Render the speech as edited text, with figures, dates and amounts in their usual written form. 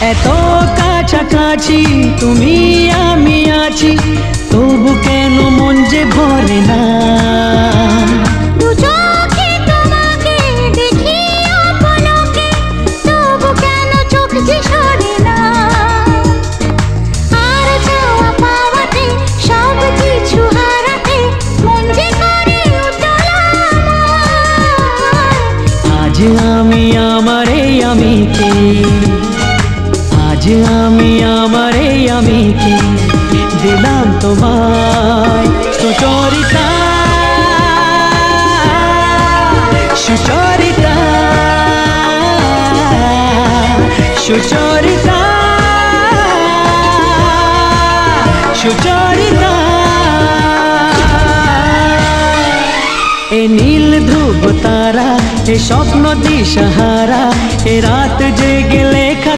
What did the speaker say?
এত কাছাকাছি তুমি আমি আছি, তবু কেন মন যে ভরে না। আজ আমি আমারে আমিকে, আজ আমি আমারে আমিকে দিলাম তোমায় সুচরিতা, সুচরিতা, সুচরিতা, সুচরিতা। এ নীল ধ্রুব তারা, এ স্বপ্ন দিশাহারা, এ রাত জেগেলে